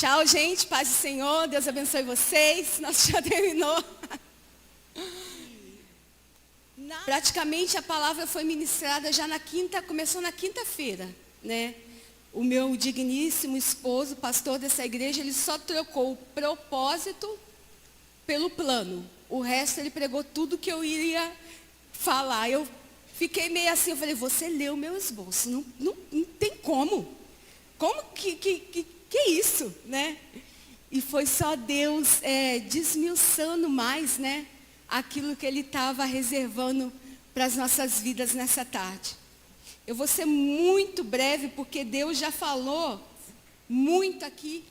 Tchau, gente. Paz do Senhor. Deus abençoe vocês. Nosso já terminou. Praticamente a palavra foi ministrada já começou na quinta-feira, né? O meu digníssimo esposo, pastor dessa igreja, ele só trocou o propósito pelo plano. O resto ele pregou tudo que eu iria falar. Eu fiquei meio assim, eu falei, você leu o meu esboço. Não tem como. Como que é isso, né? E foi só Deus desmiuçando mais, né? Aquilo que Ele estava reservando para as nossas vidas nessa tarde. Eu vou ser muito breve, porque Deus já falou muito aqui.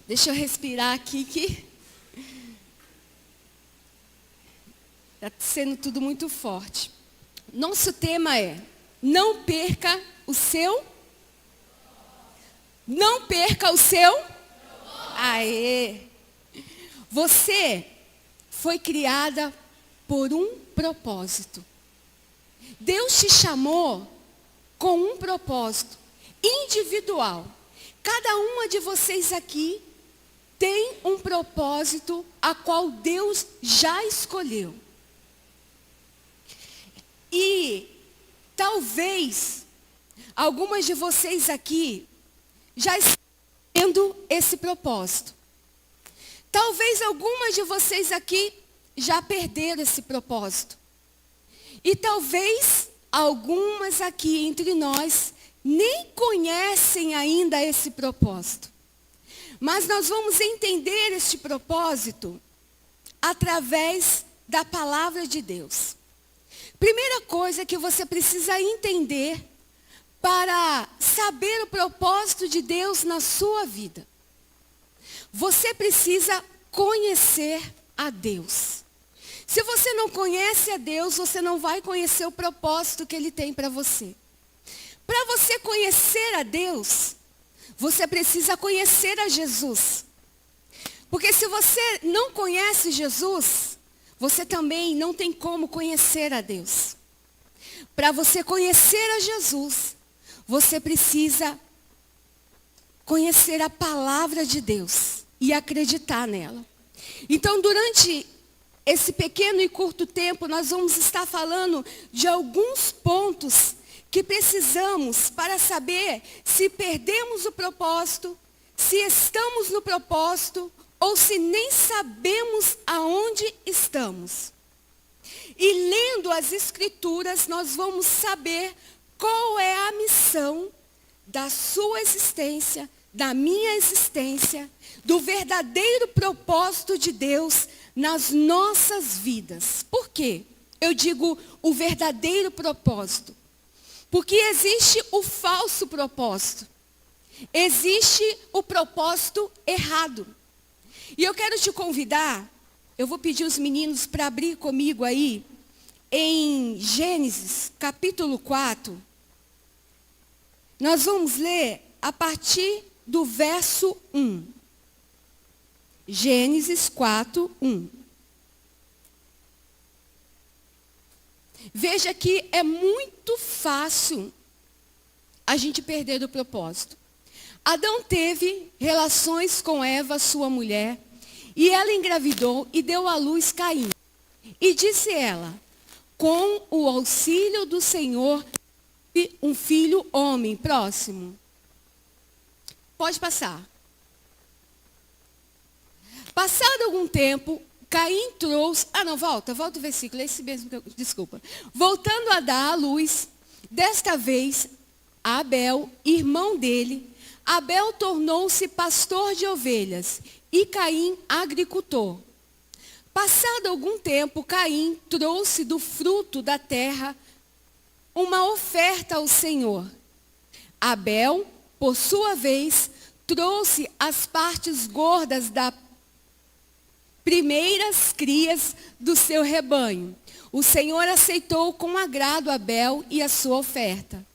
Deixa eu respirar aqui, que está sendo tudo muito forte. Nosso tema é, não perca o seu... Não perca o seu... Aê! Você foi criada por um propósito. Deus te chamou com um propósito individual. Cada uma de vocês aqui tem um propósito a qual Deus já escolheu. E talvez algumas de vocês aqui já estão tendo esse propósito. Talvez algumas de vocês aqui já perderam esse propósito. E talvez algumas aqui entre nós nem conhecem ainda esse propósito. Mas nós vamos entender este propósito através da palavra de Deus. Primeira coisa que você precisa entender para saber o propósito de Deus na sua vida. Você precisa conhecer a Deus. Se você não conhece a Deus, você não vai conhecer o propósito que Ele tem para você. Para você conhecer a Deus, você precisa conhecer a Jesus. Porque se você não conhece Jesus, você também não tem como conhecer a Deus. Para você conhecer a Jesus, você precisa conhecer a palavra de Deus e acreditar nela. Então, durante esse pequeno e curto tempo, nós vamos estar falando de alguns pontos que precisamos para saber se perdemos o propósito, se estamos no propósito ou se nem sabemos aonde estamos. E lendo as Escrituras, nós vamos saber qual é a missão da sua existência, da minha existência, do verdadeiro propósito de Deus nas nossas vidas. Por quê? Eu digo o verdadeiro propósito. Porque existe o falso propósito. Existe o propósito errado. E eu quero te convidar, eu vou pedir os meninos para abrir comigo aí, em Gênesis, capítulo 4. Nós vamos ler a partir do verso 1. Gênesis 4, 1. Veja que é muito fácil a gente perder o propósito. Adão teve relações com Eva, sua mulher, e ela engravidou e deu à luz Caim. E disse ela, com o auxílio do Senhor, um filho homem. Próximo. Pode passar. Passado algum tempo, Caim trouxe... volta o versículo, é esse mesmo, desculpa. Voltando a dar à luz, desta vez, a Abel, irmão dele, Abel tornou-se pastor de ovelhas e Caim agricultor. Passado algum tempo, Caim trouxe do fruto da terra uma oferta ao Senhor. Abel, por sua vez, trouxe as partes gordas das primeiras crias do seu rebanho. O Senhor aceitou com agrado Abel e a sua oferta,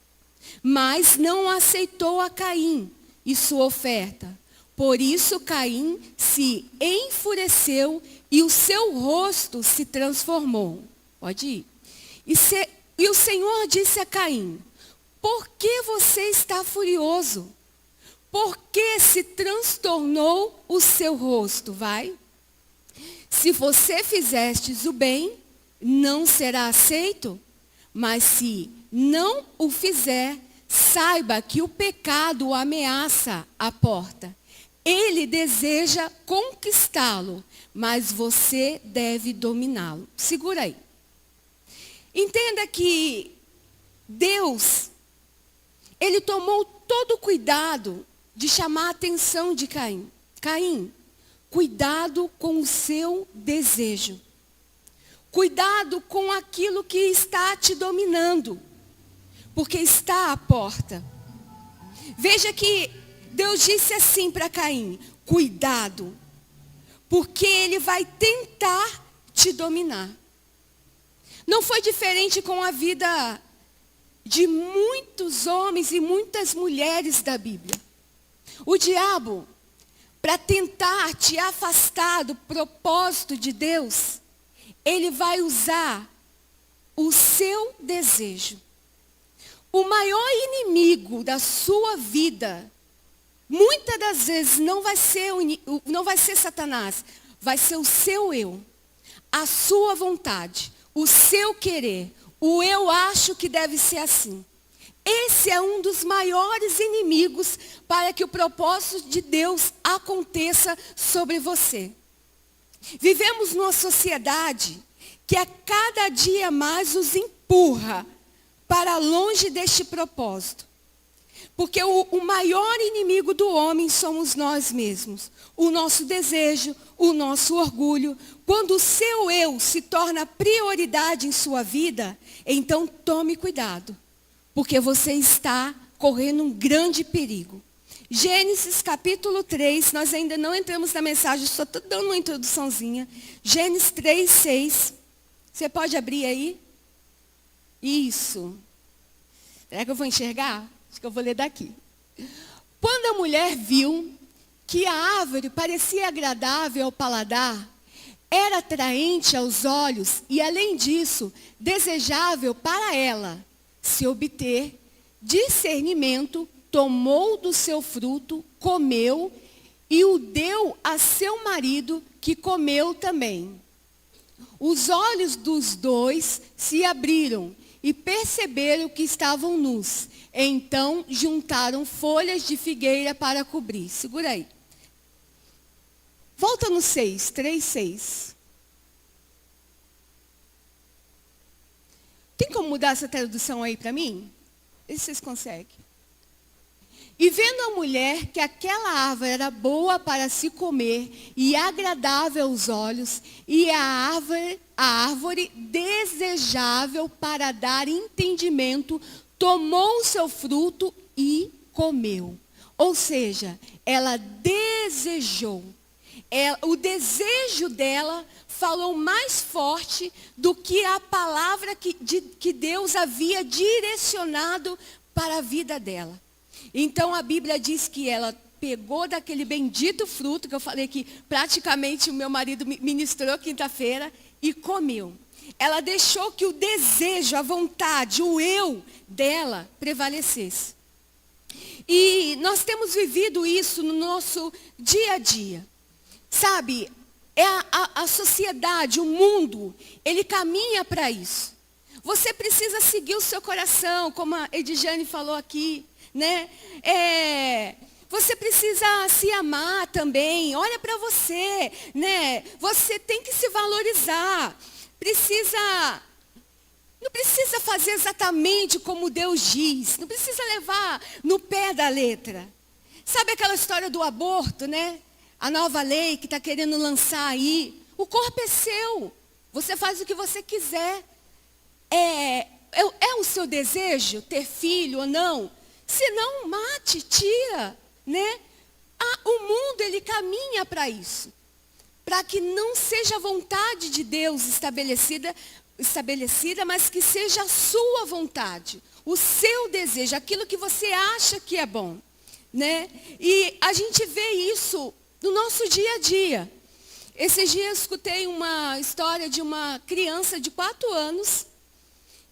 mas não aceitou a Caim e sua oferta. Por isso Caim se enfureceu e o seu rosto se transformou. Pode ir. E o Senhor disse a Caim, por que você está furioso? por que se transtornou o seu rosto? Vai. Se você fizestes o bem, não será aceito, mas se não o fizer, saiba que o pecado o ameaça à porta. Ele deseja conquistá-lo, mas você deve dominá-lo. Segura aí. Entenda que Deus, ele tomou todo o cuidado de chamar a atenção de Caim. Caim, cuidado com o seu desejo. Cuidado com aquilo que está te dominando, porque está à porta. Veja que Deus disse assim para Caim: cuidado, porque ele vai tentar te dominar. Não foi diferente com a vida de muitos homens e muitas mulheres da Bíblia. O diabo, para tentar te afastar do propósito de Deus, ele vai usar o seu desejo. O maior inimigo da sua vida, muitas das vezes não vai ser Satanás, vai ser o seu eu, a sua vontade, o seu querer, o eu acho que deve ser assim. Esse é um dos maiores inimigos para que o propósito de Deus aconteça sobre você. Vivemos numa sociedade que a cada dia mais nos empurra para longe deste propósito. Porque o maior inimigo do homem somos nós mesmos. O nosso desejo, o nosso orgulho. Quando o seu eu se torna prioridade em sua vida, então tome cuidado. Porque você está correndo um grande perigo. Gênesis capítulo 3, nós ainda não entramos na mensagem, só estou dando uma introduçãozinha. Gênesis 3, 6. Você pode abrir aí? Isso. Será que eu vou enxergar? Acho que eu vou ler daqui. Quando a mulher viu que a árvore parecia agradável ao paladar, era atraente aos olhos e, além disso, desejável para ela se obter discernimento, tomou do seu fruto, comeu e o deu a seu marido, que comeu também. Os olhos dos dois se abriram e perceberam que estavam nus. Então juntaram folhas de figueira para cobrir. Segura aí. Volta no 6, 3, 6. Tem como mudar essa tradução aí para mim? Vê se vocês conseguem. E vendo a mulher que aquela árvore era boa para se comer e agradável aos olhos, e a árvore desejável para dar entendimento, tomou o seu fruto e comeu. Ou seja, ela desejou. O desejo dela falou mais forte do que a palavra que Deus havia direcionado para a vida dela. Então a Bíblia diz que ela pegou daquele bendito fruto, que eu falei que praticamente o meu marido ministrou quinta-feira, e comeu. Ela deixou que o desejo, a vontade, o eu dela prevalecesse. E nós temos vivido isso no nosso dia a dia. Sabe, a sociedade, o mundo, ele caminha para isso. Você precisa seguir o seu coração, como a Edjane falou aqui, né? Você precisa se amar também. Olha para você, né? Você tem que se valorizar. Não precisa fazer exatamente como Deus diz. Não precisa levar no pé da letra. Sabe aquela história do aborto, né? A nova lei que está querendo lançar aí. O corpo é seu. Você faz o que você quiser. É o seu desejo ter filho ou não? Se não, mate, tira, né? O mundo, ele caminha para isso. Para que não seja a vontade de Deus estabelecida, mas que seja a sua vontade, o seu desejo, aquilo que você acha que é bom, né? E a gente vê isso no nosso dia a dia. Esses dias eu escutei uma história de uma criança de 4 anos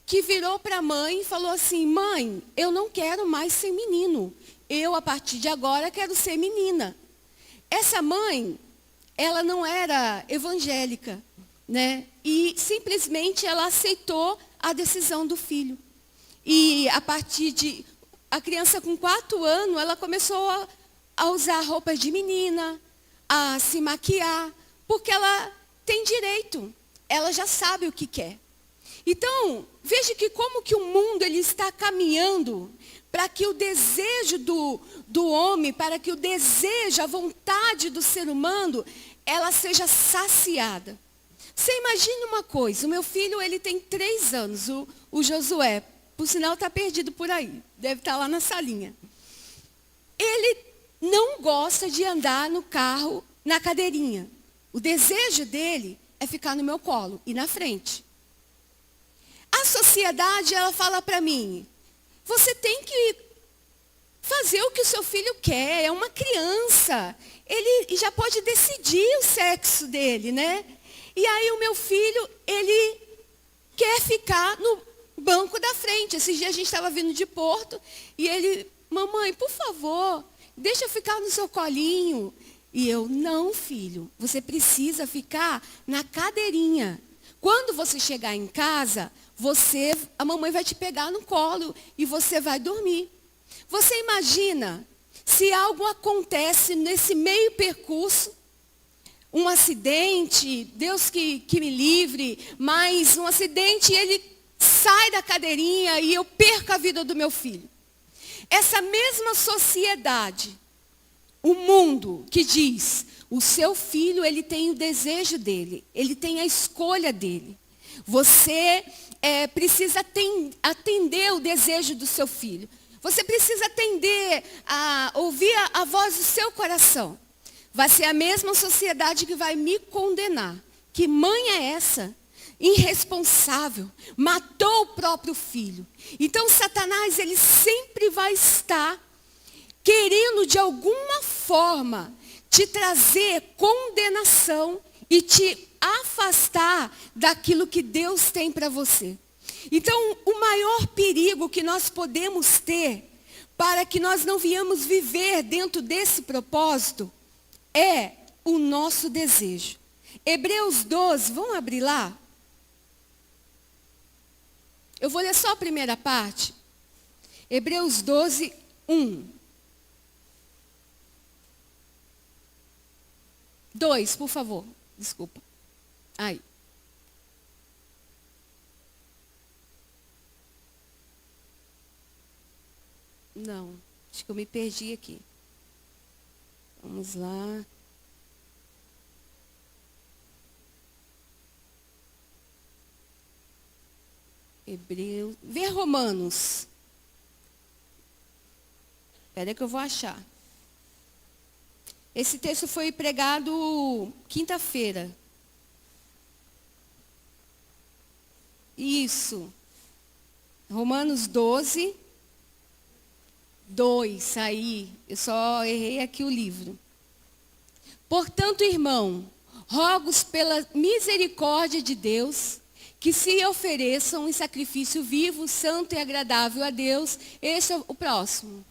que virou para a mãe e falou assim: mãe, eu não quero mais ser menino. eu, a partir de agora, quero ser menina. Essa mãe, ela não era evangélica, né? E simplesmente ela aceitou a decisão do filho. E a partir de... A criança com 4 anos, ela começou a usar roupas de menina, a se maquiar, porque ela tem direito. Ela já sabe o que quer. Então, veja que como que o mundo ele está caminhando para que o desejo do homem, para que o desejo, a vontade do ser humano, ela seja saciada. Você imagine uma coisa, o meu filho ele tem 3 anos, o Josué, por sinal está perdido por aí, deve estar lá na salinha. Ele não gosta de andar no carro, na cadeirinha. O desejo dele é ficar no meu colo e na frente. A sociedade, ela fala para mim, você tem que fazer o que o seu filho quer, é uma criança. Ele já pode decidir o sexo dele, né? E aí o meu filho, ele quer ficar no banco da frente. Esses dias a gente estava vindo de Porto e ele, mamãe, por favor, deixa eu ficar no seu colinho. E eu, não, filho, você precisa ficar na cadeirinha. Quando você chegar em casa, a mamãe vai te pegar no colo e você vai dormir. Você imagina se algo acontece nesse meio percurso, um acidente, Deus que me livre, mas um acidente, ele sai da cadeirinha e eu perco a vida do meu filho. Essa mesma sociedade, o mundo que diz, o seu filho, ele tem o desejo dele, ele tem a escolha dele. Você precisa atender o desejo do seu filho. Você precisa ouvir a voz do seu coração. Vai ser a mesma sociedade que vai me condenar. Que mãe é essa? Irresponsável. Matou o próprio filho. Então, Satanás, ele sempre vai estar querendo, de alguma forma, te trazer condenação e te afastar daquilo que Deus tem para você. Então, o maior perigo que nós podemos ter para que nós não venhamos viver dentro desse propósito é o nosso desejo. Hebreus 12, vamos abrir lá? Eu vou ler só a primeira parte. Hebreus 12, 1. 2, por favor. Desculpa. Aí. Não, acho que eu me perdi aqui. Vamos lá. Hebreus. Vê Romanos. Espera que eu vou achar. Esse texto foi pregado quinta-feira. Isso. Romanos 12, 2. Aí, eu só errei aqui o livro. Portanto, irmão, rogo-os pela misericórdia de Deus, que se ofereçam em sacrifício vivo, santo e agradável a Deus. Esse é o próximo.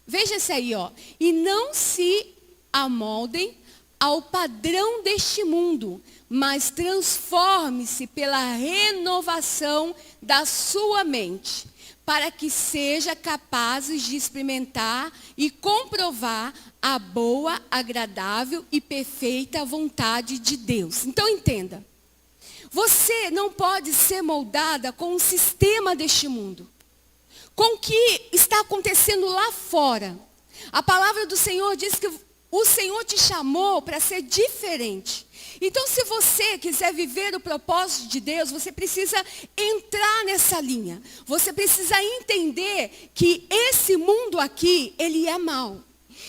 Veja esse aí, ó. E não se amoldem ao padrão deste mundo, mas transforme-se pela renovação da sua mente, para que seja capazes de experimentar e comprovar a boa, agradável e perfeita vontade de Deus. Então entenda, você não pode ser moldada com o sistema deste mundo, com o que está acontecendo lá fora. A palavra do Senhor diz que o Senhor te chamou para ser diferente. Então, se você quiser viver o propósito de Deus, você precisa entrar nessa linha. Você precisa entender que esse mundo aqui, ele é mau.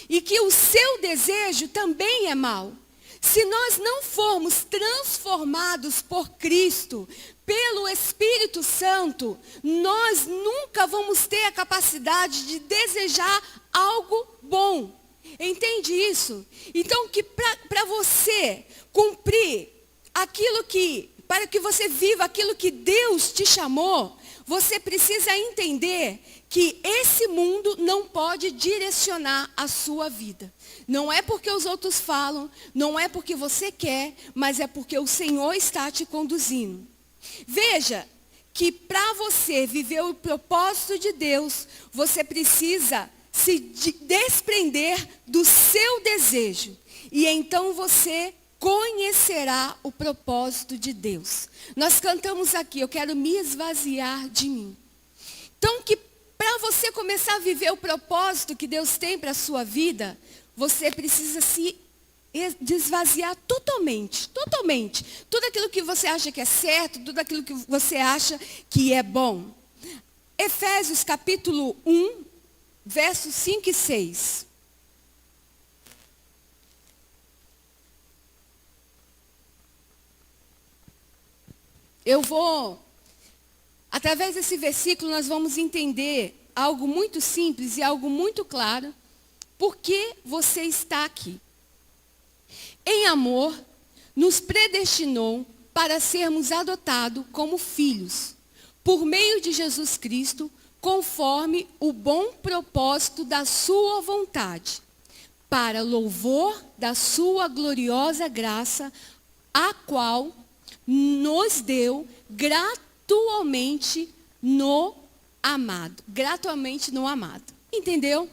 E que o seu desejo também é mau. Se nós não formos transformados por Cristo, pelo Espírito Santo, nós nunca vamos ter a capacidade de desejar algo bom. Entende isso? Então, que para você cumprir aquilo que, para que você viva aquilo que Deus te chamou, você precisa entender que esse mundo não pode direcionar a sua vida. Não é porque os outros falam, não é porque você quer, mas é porque o Senhor está te conduzindo. Veja que para você viver o propósito de Deus, você precisa se desprender do seu desejo. E então você conhecerá o propósito de Deus. Nós cantamos aqui, eu quero me esvaziar de mim. Então, que para você começar a viver o propósito que Deus tem para a sua vida, você precisa se desvaziar totalmente. Tudo aquilo que você acha que é certo, tudo aquilo que você acha que é bom. Efésios capítulo 1, versos 5 e 6. Através desse versículo, nós vamos entender algo muito simples e algo muito claro. Por que você está aqui? Em amor, nos predestinou para sermos adotados como filhos, por meio de Jesus Cristo, conforme o bom propósito da sua vontade, para louvor da sua gloriosa graça, a qual nos deu gratuitamente no amado. Entendeu?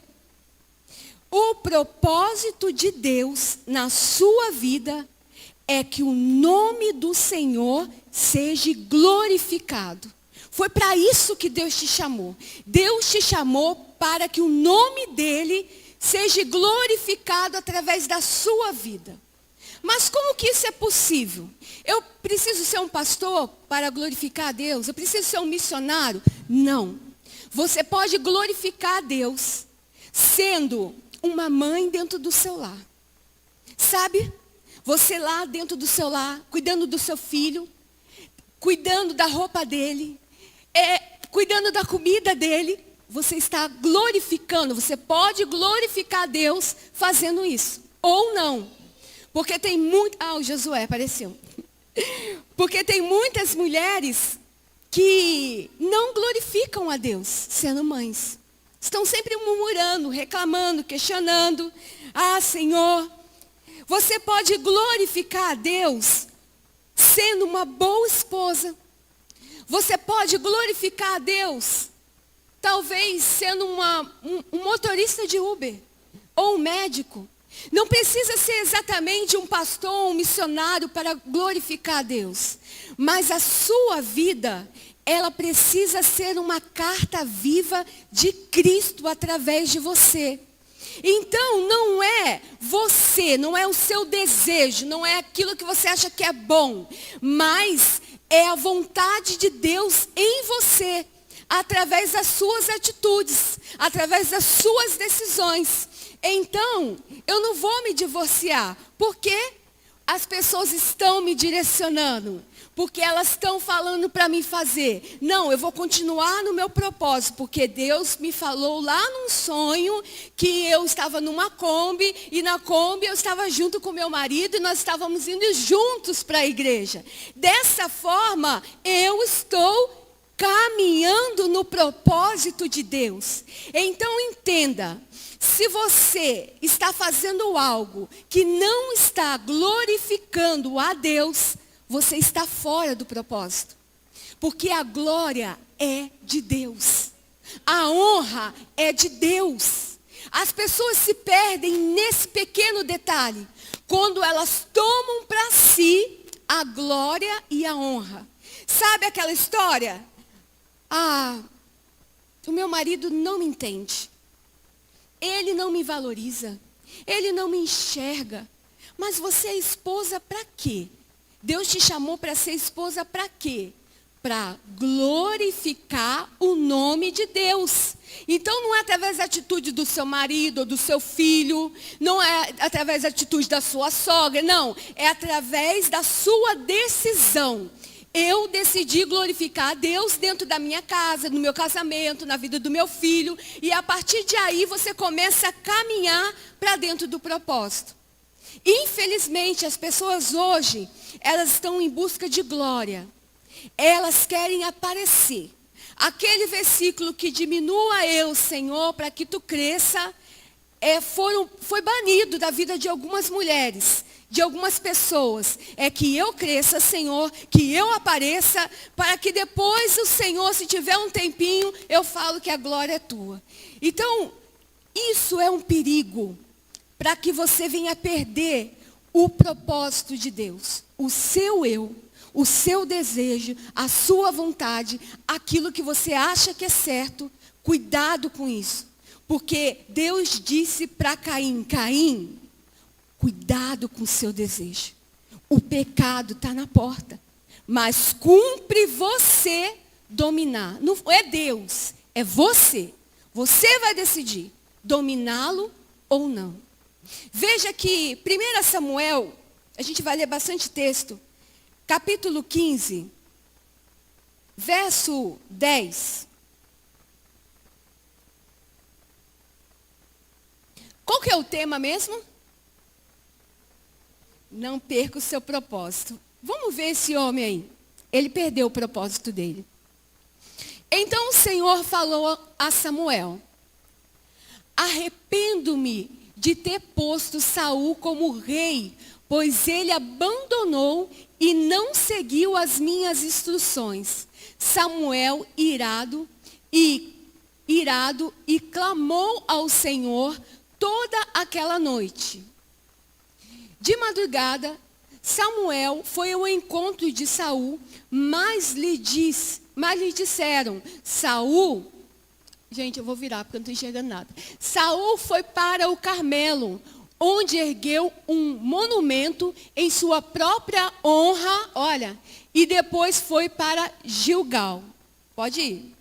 O propósito de Deus na sua vida é que o nome do Senhor seja glorificado. Foi para isso que Deus te chamou. Deus te chamou para que o nome dele seja glorificado através da sua vida. Mas como que isso é possível? Eu preciso ser um pastor para glorificar a Deus? Eu preciso ser um missionário? Não. Você pode glorificar a Deus sendo uma mãe dentro do seu lar. Sabe? Você lá dentro do seu lar, cuidando do seu filho, cuidando da roupa dele, cuidando da comida dele. Você está glorificando, você pode glorificar a Deus fazendo isso. Ou não. Porque tem o Josué apareceu. Porque tem muitas mulheres que não glorificam a Deus sendo mães. Estão sempre murmurando, reclamando, questionando. Ah, Senhor, você pode glorificar a Deus sendo uma boa esposa. Você pode glorificar a Deus talvez sendo um motorista de Uber ou um médico. Não precisa ser exatamente um pastor ou um missionário para glorificar a Deus. Mas a sua vida, ela precisa ser uma carta viva de Cristo através de você. Então, não é você, não é o seu desejo, não é aquilo que você acha que é bom. Mas é a vontade de Deus em você, através das suas atitudes, através das suas decisões. Então, eu não vou me divorciar, porque as pessoas estão me direcionando, porque elas estão falando para mim fazer. Não, eu vou continuar no meu propósito, porque Deus me falou lá num sonho que eu estava numa Kombi, e na Kombi eu estava junto com meu marido, e nós estávamos indo juntos para a igreja. Dessa forma, eu estou caminhando no propósito de Deus. Então entenda, se você está fazendo algo que não está glorificando a Deus, você está fora do propósito. Porque a glória é de Deus. A honra é de Deus. As pessoas se perdem nesse pequeno detalhe, quando elas tomam para si a glória e a honra. Sabe aquela história? O meu marido não me entende. Ele não me valoriza. Ele não me enxerga. Mas você é esposa para quê? Deus te chamou para ser esposa para quê? Para glorificar o nome de Deus. Então não é através da atitude do seu marido ou do seu filho, não é através da atitude da sua sogra, não. É através da sua decisão. Eu decidi glorificar a Deus dentro da minha casa, no meu casamento, na vida do meu filho. E a partir de aí você começa a caminhar para dentro do propósito. Infelizmente, as pessoas hoje, elas estão em busca de glória. Elas querem aparecer. Aquele versículo que diminua eu, Senhor, para que tu cresça, foi banido da vida de algumas mulheres, de algumas pessoas. É que eu cresça, Senhor, que eu apareça, para que depois o Senhor, se tiver um tempinho, eu falo que a glória é tua. Então, isso é um perigo, para que você venha perder o propósito de Deus, o seu eu, o seu desejo, a sua vontade, aquilo que você acha que é certo. Cuidado com isso. Porque Deus disse para Caim, Caim, cuidado com o seu desejo. O pecado está na porta. Mas cumpre você dominar. Não é Deus, é você. Você vai decidir dominá-lo ou não. Veja que 1 Samuel, a gente vai ler bastante texto, capítulo 15, verso 10. Qual que é o tema mesmo? Não perca o seu propósito. Vamos ver esse homem aí. Ele perdeu o propósito dele. Então o Senhor falou a Samuel: arrependo-me de ter posto Saul como rei, pois ele abandonou e não seguiu as minhas instruções. Samuel, irado e clamou ao Senhor toda aquela noite. De madrugada, Samuel foi ao encontro de Saul, mas lhe disseram, Saul, gente, eu vou virar porque eu não estou enxergando nada. Saul foi para o Carmelo, onde ergueu um monumento em sua própria honra, olha, e depois foi para Gilgal. Pode ir.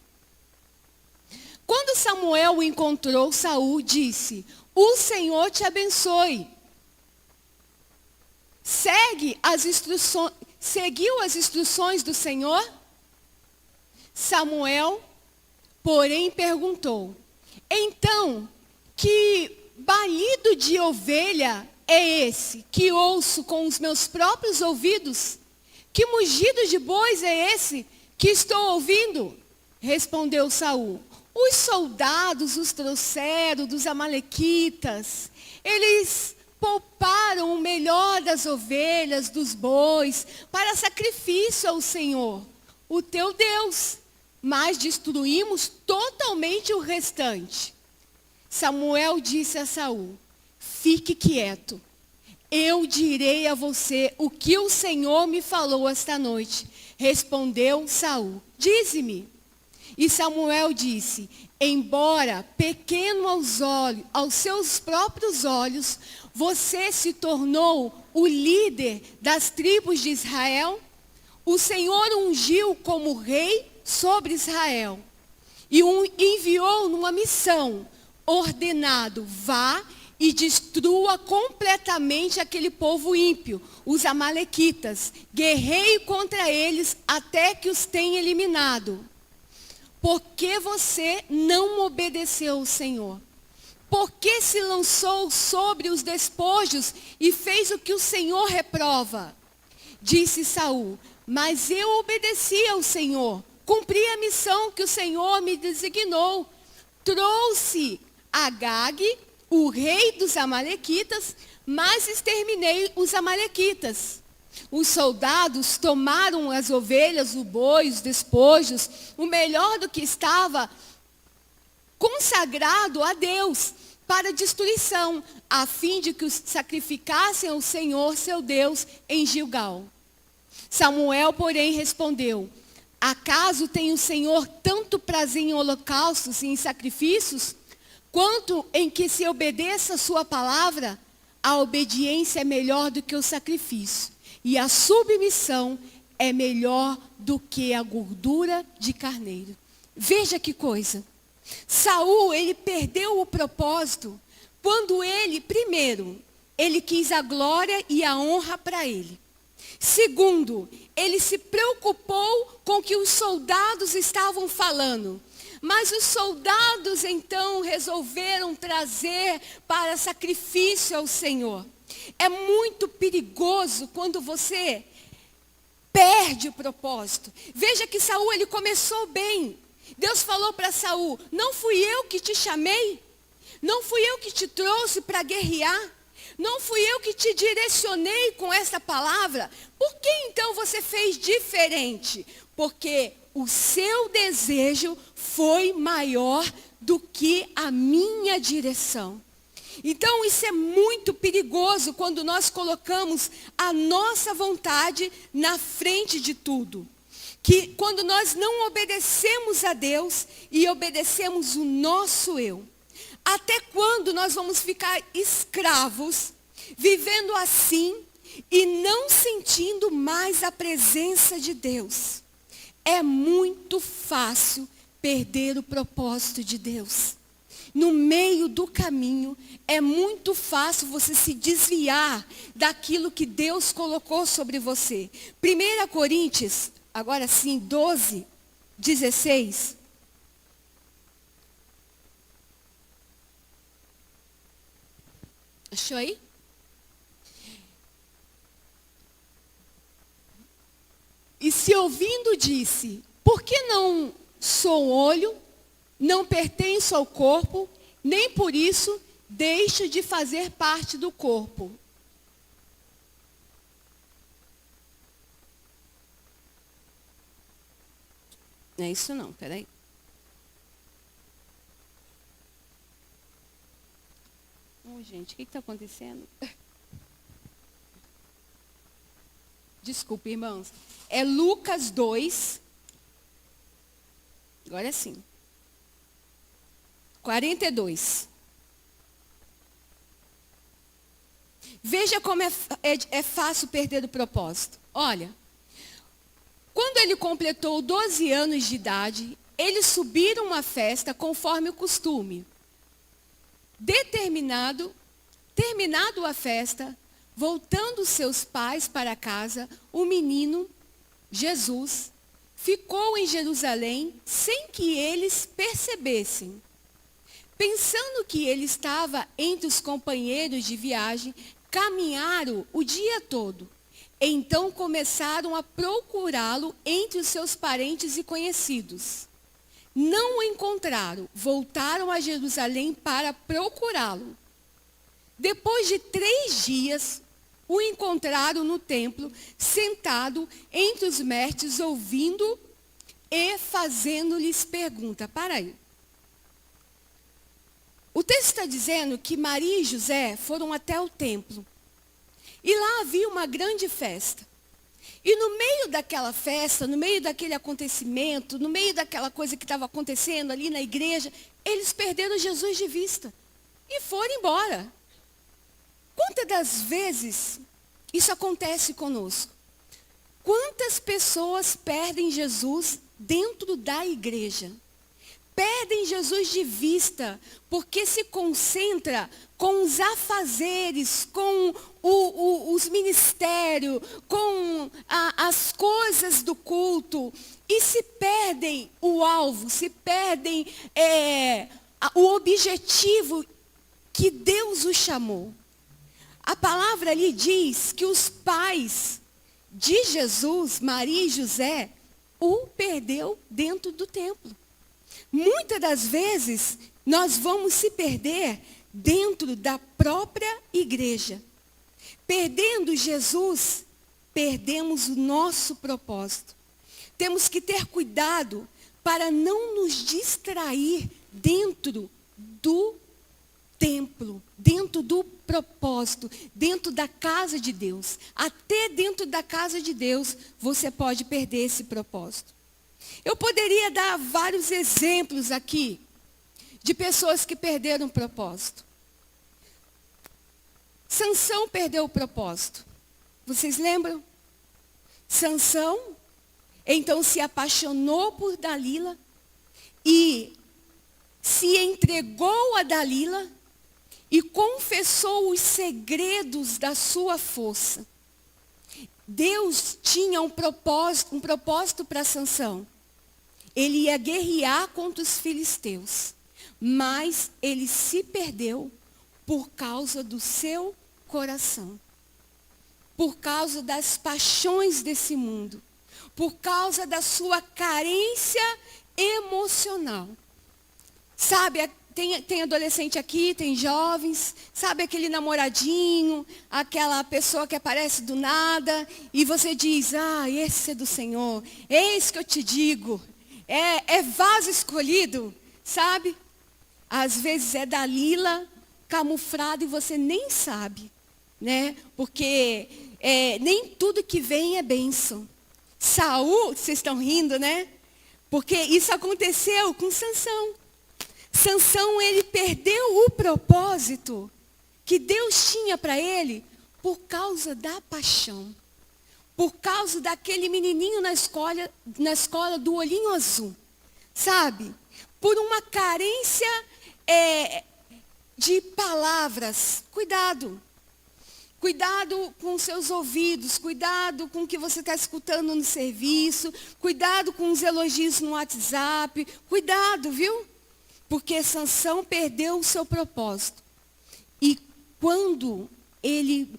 Quando Samuel o encontrou, Saul disse, o Senhor te abençoe. Seguiu as instruções do Senhor? Samuel, porém, perguntou, então, que balido de ovelha é esse que ouço com os meus próprios ouvidos? Que mugido de bois é esse que estou ouvindo? Respondeu Saul, os soldados os trouxeram dos amalequitas, eles pouparam o melhor das ovelhas, dos bois, para sacrifício ao Senhor, o teu Deus, mas destruímos totalmente o restante. Samuel disse a Saul, fique quieto, eu direi a você o que o Senhor me falou esta noite. Respondeu Saul, dize-me. E Samuel disse, embora pequeno aos seus próprios olhos, você se tornou o líder das tribos de Israel? O Senhor ungiu como rei sobre Israel e o enviou numa missão, ordenado, vá e destrua completamente aquele povo ímpio, os amalequitas, guerreie contra eles até que os tenha eliminado. Por que você não obedeceu ao Senhor? Por que se lançou sobre os despojos e fez o que o Senhor reprova? Disse Saul, mas eu obedeci ao Senhor, cumpri a missão que o Senhor me designou. Trouxe Agag, o rei dos amalequitas, mas exterminei os amalequitas. Os soldados tomaram as ovelhas, o boi, os despojos, o melhor do que estava consagrado a Deus para destruição, a fim de que os sacrificassem ao Senhor, seu Deus, em Gilgal. Samuel, porém, respondeu, acaso tem o Senhor tanto prazer em holocaustos e em sacrifícios, quanto em que se obedeça a sua palavra? A obediência é melhor do que o sacrifício, e a submissão é melhor do que a gordura de carneiro. Veja que coisa. Saul, ele perdeu o propósito quando primeiro, ele quis a glória e a honra para ele. Segundo, ele se preocupou com o que os soldados estavam falando. Mas os soldados então resolveram trazer para sacrifício ao Senhor. É muito perigoso quando você perde o propósito. Veja que Saul, ele começou bem. Deus falou para Saul, não fui eu que te chamei? Não fui eu que te trouxe para guerrear? Não fui eu que te direcionei com essa palavra? Por que então você fez diferente? Porque o seu desejo foi maior do que a minha direção. Então isso é muito perigoso quando nós colocamos a nossa vontade na frente de tudo. Que quando nós não obedecemos a Deus e obedecemos o nosso eu. Até quando nós vamos ficar escravos, vivendo assim e não sentindo mais a presença de Deus? É muito fácil perder o propósito de Deus. No meio do caminho, é muito fácil você se desviar daquilo que Deus colocou sobre você. 1 Coríntios, agora sim, 12, 16. Achou aí? E se ouvindo disse, por que não sou olho, não pertenço ao corpo, nem por isso deixo de fazer parte do corpo. Não é isso não, peraí. Gente, o que está acontecendo? Desculpe, irmãos. É Lucas 2. Agora sim. 42. Veja como é fácil perder o propósito. Olha, quando ele completou 12 anos de idade, eles subiram uma festa conforme o costume. Terminado a festa, voltando seus pais para casa, o menino, Jesus, ficou em Jerusalém sem que eles percebessem. Pensando que ele estava entre os companheiros de viagem, caminharam o dia todo. Então começaram a procurá-lo entre os seus parentes e conhecidos. Não o encontraram, voltaram a Jerusalém para procurá-lo. Depois de 3 dias, o encontraram no templo, sentado entre os mestres, ouvindo e fazendo-lhes pergunta. Para aí. O texto está dizendo que Maria e José foram até o templo. E lá havia uma grande festa. E no meio daquela festa, no meio daquele acontecimento, no meio daquela coisa que estava acontecendo ali na igreja, eles perderam Jesus de vista e foram embora. Quantas das vezes isso acontece conosco? Quantas pessoas perdem Jesus dentro da igreja? Perdem Jesus de vista porque se concentra com os afazeres, com os ministérios, com as coisas do culto e se perdem o alvo, se perdem o objetivo que Deus os chamou. A palavra ali diz que os pais de Jesus, Maria e José, o perdeu dentro do templo. Muitas das vezes, nós vamos se perder dentro da própria igreja. Perdendo Jesus, perdemos o nosso propósito. Temos que ter cuidado para não nos distrair dentro do templo, dentro do propósito, dentro da casa de Deus. Até dentro da casa de Deus, você pode perder esse propósito. Eu poderia dar vários exemplos aqui de pessoas que perderam o propósito. Sansão perdeu o propósito. Vocês lembram? Sansão, então se apaixonou por Dalila e se entregou a Dalila e confessou os segredos da sua força. Deus tinha um propósito para Sansão. Ele ia guerrear contra os filisteus, mas ele se perdeu por causa do seu coração, por causa das paixões desse mundo, por causa da sua carência emocional. Sabe, tem adolescente aqui, tem jovens, sabe aquele namoradinho, aquela pessoa que aparece do nada, e você diz, esse é do Senhor, eis que eu te digo, é vaso escolhido, sabe? Às vezes é Dalila, camuflado, e você nem sabe, né? Porque nem tudo que vem é bênção. Saul, vocês estão rindo, né? Porque isso aconteceu com Sansão. Sansão, ele perdeu o propósito que Deus tinha para ele por causa da paixão. Por causa daquele menininho na escola do olhinho azul. Sabe? Por uma carência de palavras. Cuidado. Cuidado com seus ouvidos, cuidado com o que você está escutando no serviço, cuidado com os elogios no WhatsApp, cuidado, viu? Porque Sansão perdeu o seu propósito. E quando ele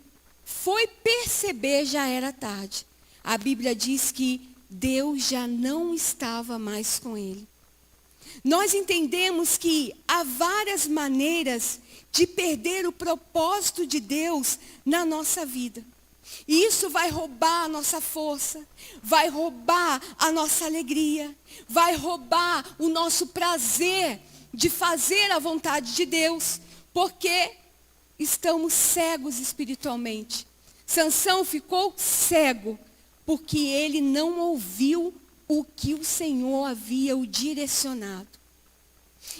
foi perceber, já era tarde. A Bíblia diz que Deus já não estava mais com ele. Nós entendemos que há várias maneiras de perder o propósito de Deus na nossa vida. E isso vai roubar a nossa força, vai roubar a nossa alegria, vai roubar o nosso prazer de fazer a vontade de Deus, porque estamos cegos espiritualmente. Sansão ficou cego, porque ele não ouviu o que o Senhor havia o direcionado.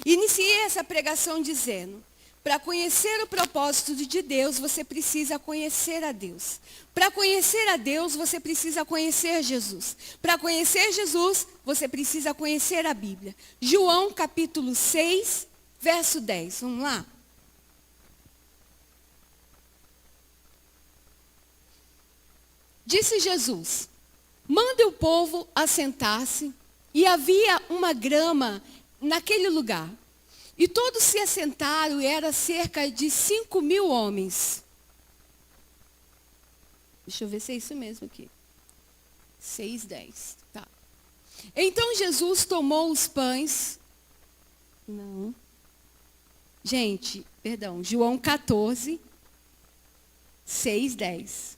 Iniciei essa pregação dizendo, para conhecer o propósito de Deus, você precisa conhecer a Deus. Para conhecer a Deus, você precisa conhecer Jesus. Para conhecer Jesus, você precisa conhecer a Bíblia. João capítulo 6, verso 10. Vamos lá? Disse Jesus, mande o povo assentar-se, e havia uma grama naquele lugar. E todos se assentaram, e era cerca de 5.000 homens. Deixa eu ver se é isso mesmo aqui. 6:10. Tá. Então Jesus tomou os pães. Não. Gente, perdão. João 14, 6:10.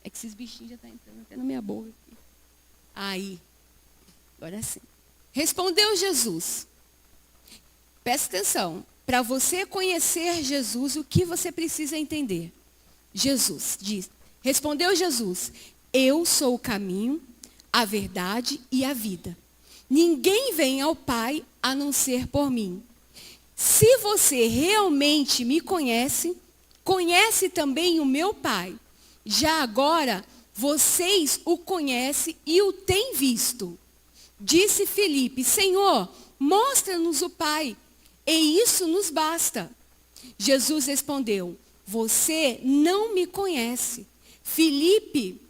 É que esses bichinhos já estão entrando até na minha boca aqui. Aí. Agora sim. Respondeu Jesus. Presta atenção. Para você conhecer Jesus, o que você precisa entender? Jesus diz. Respondeu Jesus. Eu sou o caminho, a verdade e a vida. Ninguém vem ao Pai a não ser por mim. Se você realmente me conhece, conhece também o meu Pai. Já agora, vocês o conhecem e o têm visto. Disse Filipe, Senhor, mostra-nos o Pai, e isso nos basta. Jesus respondeu, você não me conhece. Filipe,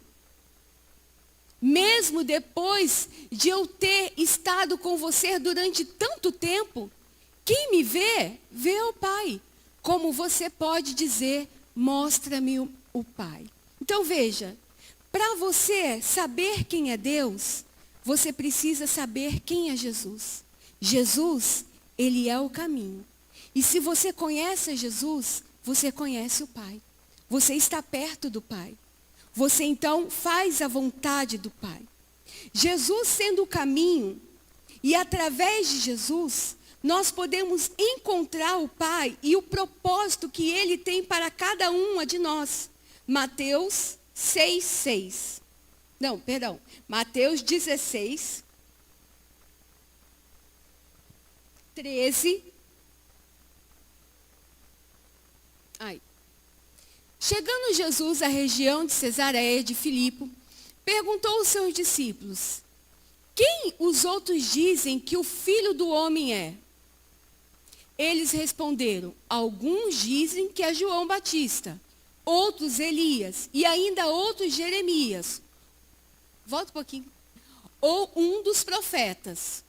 mesmo depois de eu ter estado com você durante tanto tempo, quem me vê, vê o Pai. Como você pode dizer, mostra-me o Pai. Então veja, para você saber quem é Deus, você precisa saber quem é Jesus. Jesus, ele é o caminho. E se você conhece Jesus, você conhece o Pai. Você está perto do Pai. Você então faz a vontade do Pai. Jesus sendo o caminho, e através de Jesus, nós podemos encontrar o Pai e o propósito que Ele tem para cada uma de nós. Mateus 6:6. Não, perdão. Mateus 16, 13. Aí. Chegando Jesus à região de Cesareia de Filipe, perguntou aos seus discípulos, quem os outros dizem que o Filho do Homem é? Eles responderam, alguns dizem que é João Batista, outros Elias, e ainda outros Jeremias. Volta um pouquinho. Ou um dos profetas.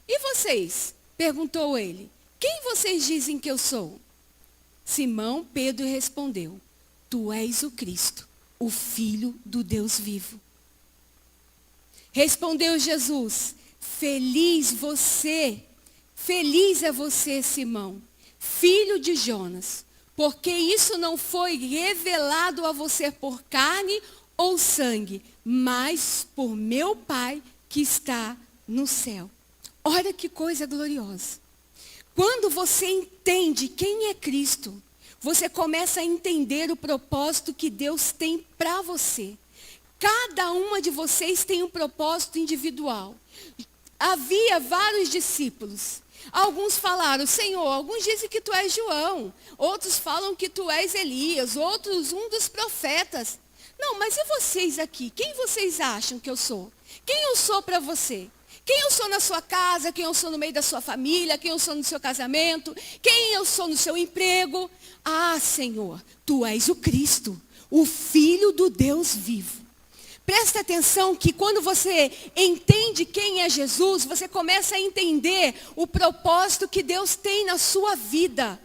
E vocês? Perguntou ele. Quem vocês dizem que eu sou? Simão Pedro respondeu, tu és o Cristo, o Filho do Deus vivo. Respondeu Jesus, Feliz é você, Simão, filho de Jonas, porque isso não foi revelado a você por carne ou sangue, mas por meu Pai que está no céu. Olha que coisa gloriosa. Quando você entende quem é Cristo, você começa a entender o propósito que Deus tem para você. Cada uma de vocês tem um propósito individual. Havia vários discípulos. Alguns falaram, Senhor, alguns dizem que tu és João. Outros falam que tu és Elias. Outros, um dos profetas. Não, mas e vocês aqui? Quem vocês acham que eu sou? Quem eu sou para você? Quem eu sou na sua casa? Quem eu sou no meio da sua família? Quem eu sou no seu casamento? Quem eu sou no seu emprego? Ah, Senhor, tu és o Cristo, o Filho do Deus vivo. Presta atenção que quando você entende quem é Jesus, você começa a entender o propósito que Deus tem na sua vida.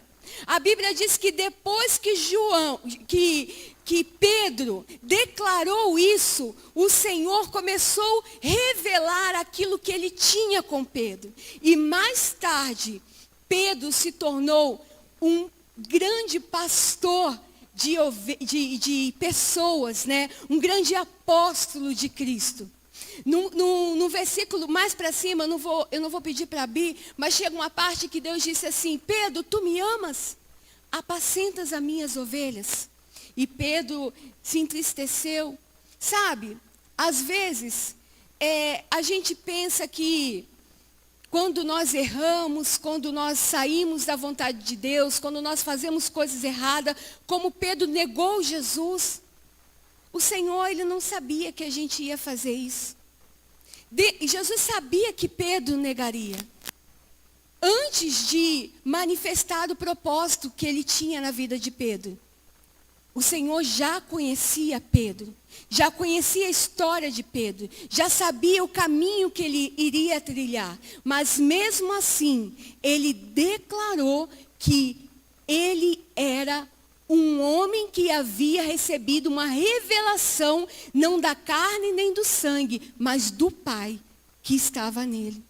A Bíblia diz que depois que Pedro declarou isso, o Senhor começou a revelar aquilo que ele tinha com Pedro. E mais tarde, Pedro se tornou um grande pastor de pessoas, né? Um grande apóstolo de Cristo. No versículo mais para cima, eu não vou pedir para abrir, mas chega uma parte que Deus disse assim, Pedro, tu me amas? Apacentas as minhas ovelhas? E Pedro se entristeceu. Sabe, às vezes, a gente pensa que quando nós erramos, quando nós saímos da vontade de Deus, quando nós fazemos coisas erradas, como Pedro negou Jesus, o Senhor, Ele não sabia que a gente ia fazer isso. Jesus sabia que Pedro negaria. Antes de manifestar o propósito que Ele tinha na vida de Pedro. O Senhor já conhecia Pedro, já conhecia a história de Pedro, já sabia o caminho que ele iria trilhar. Mas mesmo assim, ele declarou que ele era um homem que havia recebido uma revelação, não da carne nem do sangue, mas do Pai que estava nele.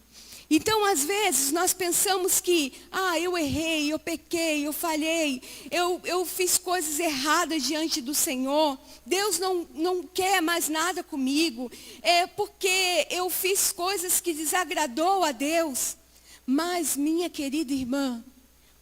Então, às vezes, nós pensamos que, eu errei, eu pequei, eu falhei, eu fiz coisas erradas diante do Senhor, Deus não quer mais nada comigo, porque eu fiz coisas que desagradou a Deus. Mas, minha querida irmã,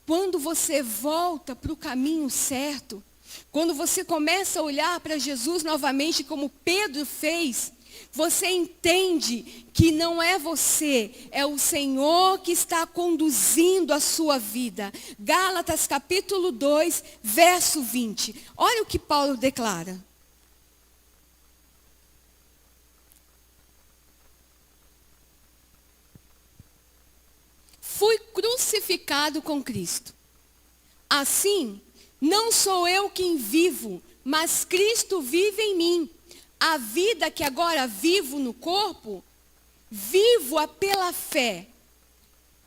quando você volta para o caminho certo, quando você começa a olhar para Jesus novamente, como Pedro fez, você entende que não é você, é o Senhor que está conduzindo a sua vida. Gálatas capítulo 2, verso 20. Olha o que Paulo declara. Fui crucificado com Cristo. Assim, não sou eu quem vivo, mas Cristo vive em mim. A vida que agora vivo no corpo, vivo-a pela fé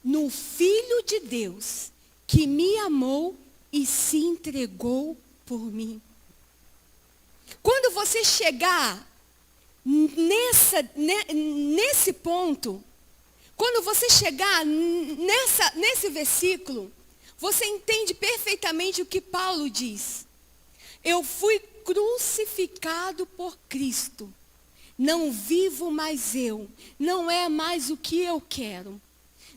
no Filho de Deus, que me amou e se entregou por mim. Quando você chegar nesse ponto, quando você chegar nesse versículo, você entende perfeitamente o que Paulo diz. Eu fui crucificado por Cristo. Não vivo mais eu. Não é mais o que eu quero.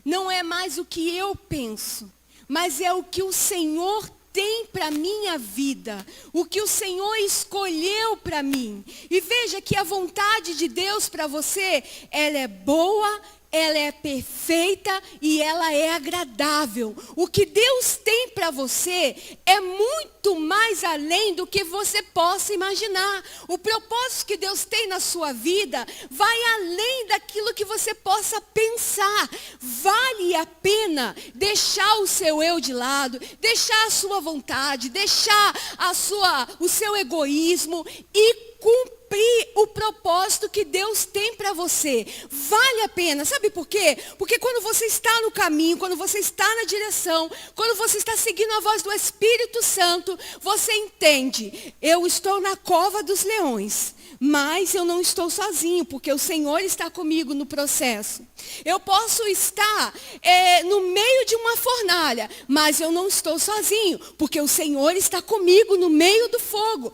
Não é mais o que eu penso. Mas é o que o Senhor tem para a minha vida. O que o Senhor escolheu para mim. E veja que a vontade de Deus para você, ela é boa, ela é perfeita e ela é agradável. O que Deus tem para você é muito mais além do que você possa imaginar. O propósito que Deus tem na sua vida vai além daquilo que você possa pensar. Vale a pena deixar o seu eu de lado, deixar a sua vontade, deixar o seu egoísmo e cumprir o propósito que Deus tem para você. Vale a pena. Sabe por quê? Porque quando você está no caminho, quando você está na direção, quando você está seguindo a voz do Espírito Santo, você entende, eu estou na cova dos leões, mas eu não estou sozinho, porque o Senhor está comigo no processo. Eu posso estar no meio de uma fornalha, mas eu não estou sozinho, porque o Senhor está comigo no meio do fogo.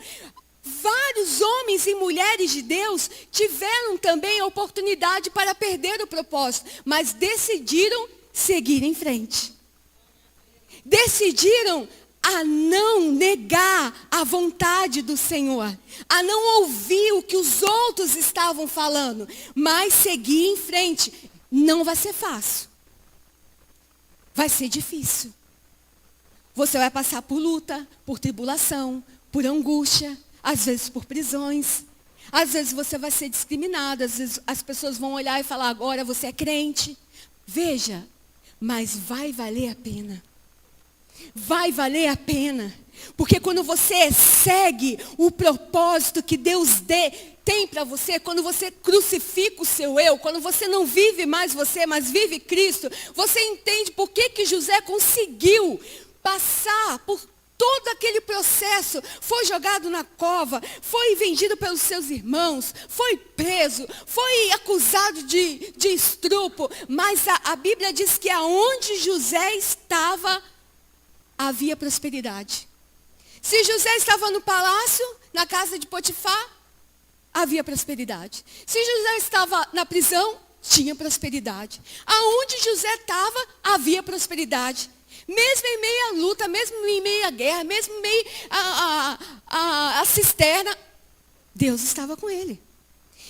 Vários homens e mulheres de Deus tiveram também a oportunidade para perder o propósito, mas decidiram seguir em frente. Decidiram a não negar a vontade do Senhor, a não ouvir o que os outros estavam falando, mas seguir em frente. Não vai ser fácil. Vai ser difícil. Você vai passar por luta, por tribulação, por angústia, às vezes por prisões. Às vezes você vai ser discriminado, às vezes as pessoas vão olhar e falar, agora você é crente. Veja, mas vai valer a pena. Vai valer a pena, porque quando você segue o propósito que Deus tem para você, quando você crucifica o seu eu, quando você não vive mais você, mas vive Cristo, você entende por que José conseguiu passar por todo aquele processo, foi jogado na cova, foi vendido pelos seus irmãos, foi preso, foi acusado de estupro, mas a Bíblia diz que aonde José estava, havia prosperidade. Se José estava no palácio, na casa de Potifar, havia prosperidade. Se José estava na prisão, tinha prosperidade. Aonde José estava, havia prosperidade. Mesmo em meio à luta, mesmo em meio à guerra, mesmo em meio à cisterna, Deus estava com ele.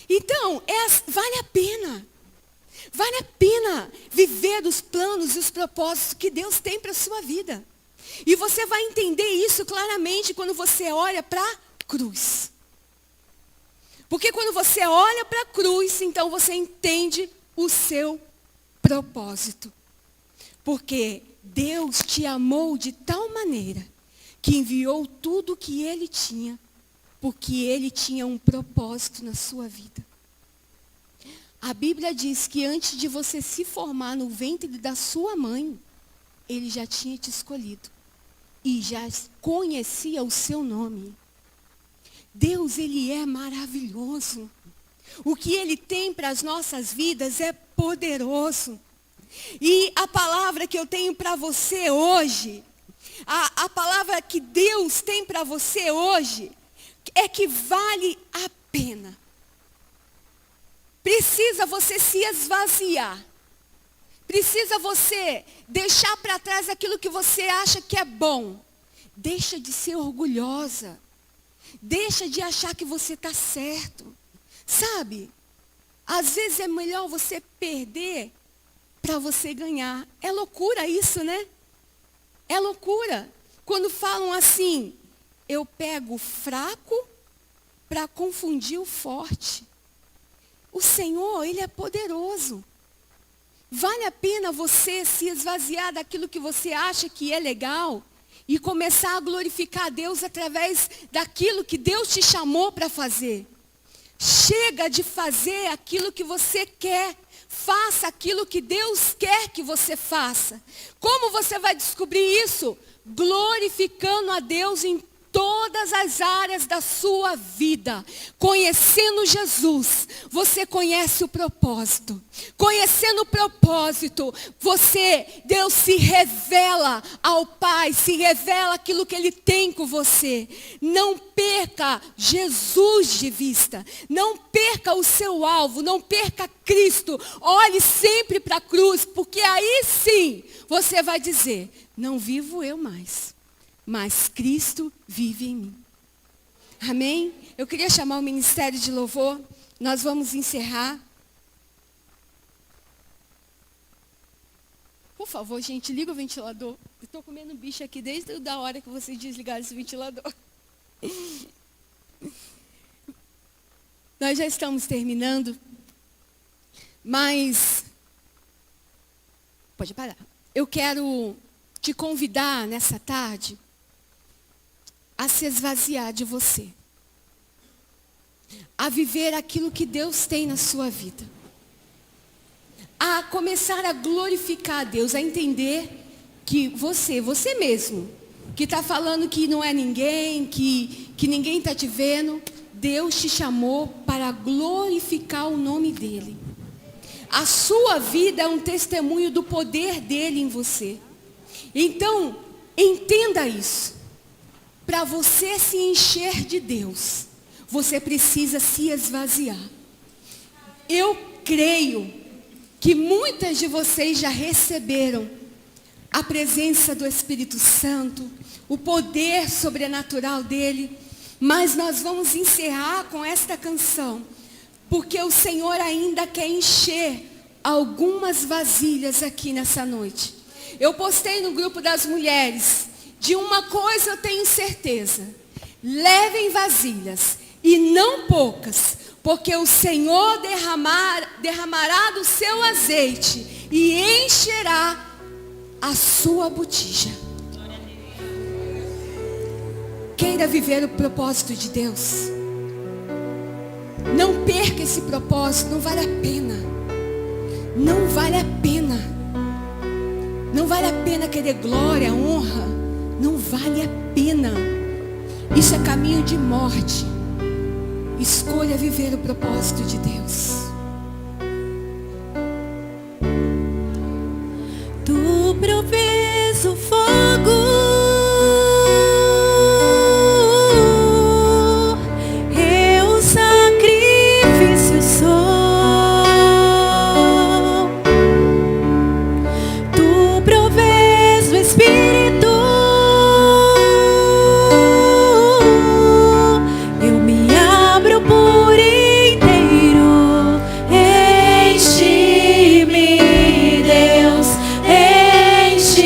Então, vale a pena. Vale a pena viver os planos e os propósitos que Deus tem para a sua vida. E você vai entender isso claramente quando você olha para a cruz. Porque quando você olha para a cruz, então você entende o seu propósito. Porque Deus te amou de tal maneira que enviou tudo o que Ele tinha, porque Ele tinha um propósito na sua vida. A Bíblia diz que antes de você se formar no ventre da sua mãe, Ele já tinha te escolhido. E já conhecia o seu nome. Deus, Ele é maravilhoso. O que Ele tem para as nossas vidas é poderoso. E a palavra que eu tenho para você hoje, a palavra que Deus tem para você hoje, é que vale a pena. Precisa você se esvaziar. Precisa você deixar para trás aquilo que você acha que é bom. Deixa de ser orgulhosa. Deixa de achar que você está certo. Sabe? Às vezes é melhor você perder para você ganhar. É loucura isso, né? É loucura. Quando falam assim, eu pego o fraco para confundir o forte. O Senhor, Ele é poderoso. Vale a pena você se esvaziar daquilo que você acha que é legal e começar a glorificar a Deus através daquilo que Deus te chamou para fazer. Chega de fazer aquilo que você quer. Faça aquilo que Deus quer que você faça. Como você vai descobrir isso? Glorificando a Deus em todas as áreas da sua vida. Conhecendo Jesus, você conhece o propósito. Conhecendo o propósito, Deus se revela ao Pai, se revela aquilo que Ele tem com você. Não perca Jesus de vista. Não perca o seu alvo, não perca Cristo. Olhe sempre para a cruz, porque aí sim você vai dizer, não vivo eu mais, mas Cristo vive em mim. Amém? Eu queria chamar o ministério de louvor. Nós vamos encerrar. Por favor, gente, liga o ventilador. Eu estou comendo bicho aqui desde a hora que vocês desligaram esse ventilador. Nós já estamos terminando. Mas, pode parar. Eu quero te convidar nessa tarde a se esvaziar de você. A viver aquilo que Deus tem na sua vida. A começar a glorificar a Deus, a entender que você mesmo, que está falando que não é ninguém, que ninguém está te vendo, Deus te chamou para glorificar o nome dEle. A sua vida é um testemunho do poder dEle em você. Então, entenda isso. Para você se encher de Deus, você precisa se esvaziar. Eu creio que muitas de vocês já receberam a presença do Espírito Santo, o poder sobrenatural dele, mas nós vamos encerrar com esta canção, porque o Senhor ainda quer encher algumas vasilhas aqui nessa noite. Eu postei no grupo das mulheres, de uma coisa eu tenho certeza: levem vasilhas, e não poucas, porque o Senhor derramará do seu azeite e encherá a sua botija. Queira viver o propósito de Deus. Não perca esse propósito, não vale a pena. Não vale a pena. Não vale a pena querer glória, honra. Não vale a pena. Isso é caminho de morte. Escolha viver o propósito de Deus. Tu provês o fogo, eu sacrifício sou. Tu provês o Espírito, eu me abro por inteiro. Enche-me, Deus, enche-me.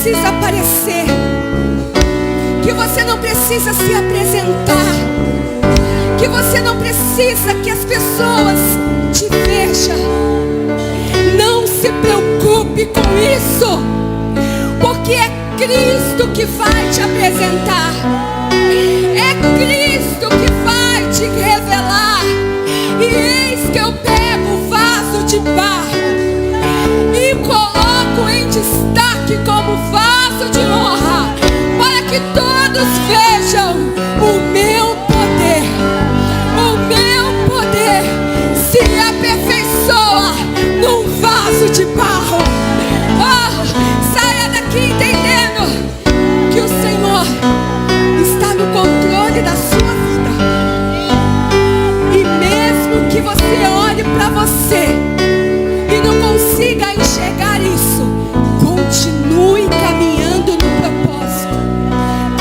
precisa aparecer, que você não precisa se apresentar, que você não precisa que as pessoas te vejam. Não se preocupe com isso, porque é Cristo que vai te apresentar, é Cristo que vai te revelar. E eis que eu pego o vaso de barro e coloco em destaque como vaso de honra, para que todos vejam o meu poder. O meu poder se aperfeiçoa num vaso de barro. Oh, saia daqui entendendo que o Senhor está no controle da sua vida. E mesmo que você olhe para você e não consiga enxergar isso, continue caminhando no propósito,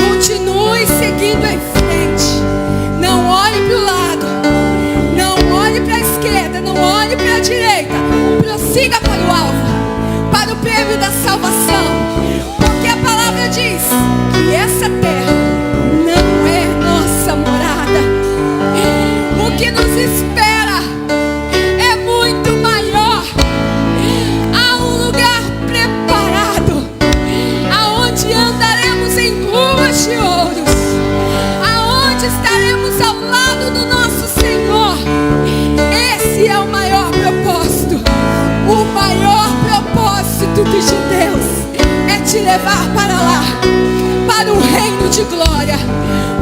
continue seguindo em frente. Não olhe para o lado, não olhe para a esquerda, não olhe para a direita. Prossiga para o alvo, para o prêmio da salvação, porque a palavra diz que essa terra não é nossa morada. O que nos espera é muito maior. Há um lugar preparado, aonde andaremos em ruas de ouros, aonde estaremos ao lado do nosso Senhor. Esse é o maior propósito. O maior propósito de Deus é te levar para lá, para um reino de glória,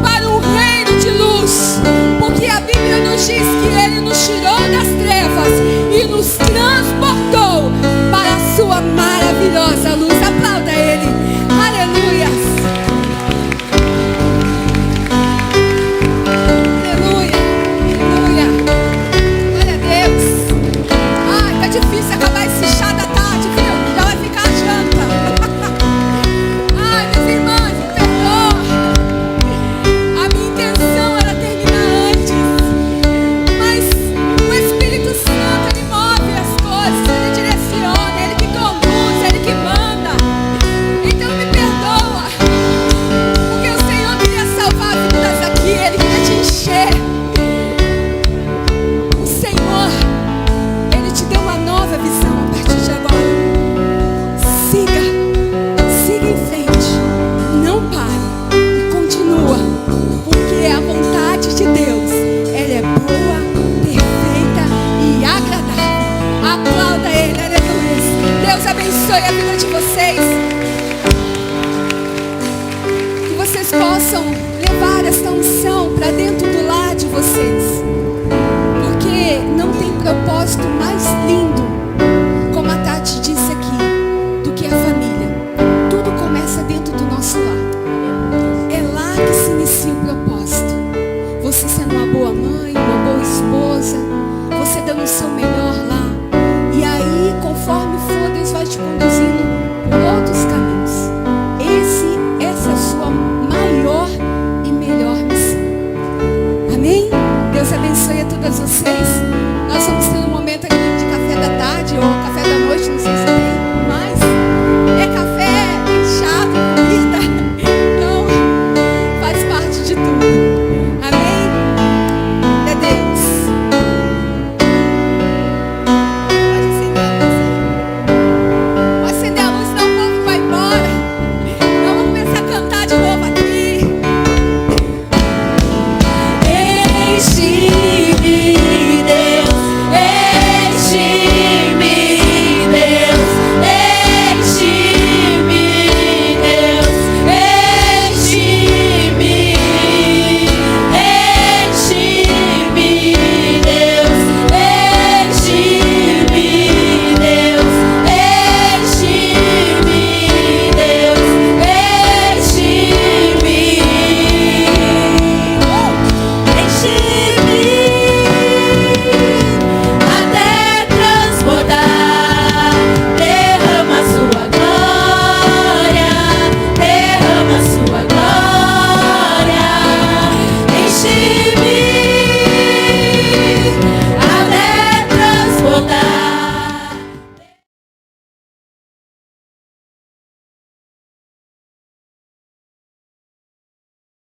para um reino de luz, porque a Bíblia nos diz que Ele nos tirou das trevas e nos transportou para a sua maravilhosa luz. Aplauda Ele. Aleluia. Aleluia. Aleluia. Glória a Deus. Ai, tá difícil acabar esse chá da tarde, viu? Já vai ficar a janta. Ai, minhas irmãs, me perdoa. A minha intenção era terminar antes, mas o Espírito Santo, Ele move as coisas, Ele direciona, Ele que conduz, Ele que manda. Então me perdoa, porque o Senhor queria salvar vidas aqui, Ele queria te encher. O Senhor, Ele te deu uma nova visão a partir de agora. Siga em frente, não pare e continua, porque a vontade de Deus, ela é boa, perfeita e agradável. Aplauda Ele, aleluia. Deus abençoe a vida de vocês, que vocês possam levar esta unção para dentro do lar de vocês, porque não tem propósito mais lindo, como a Tati disse aqui, do que a família. Tudo começa dentro do nosso lar. É lá que se inicia o propósito. Você sendo uma boa mãe, uma boa esposa, você dando o seu melhor lá. E aí, conforme for, Deus vai te conduzindo por outros caminhos. Essa é a sua maior e melhor missão. Amém? Deus abençoe a todas vocês.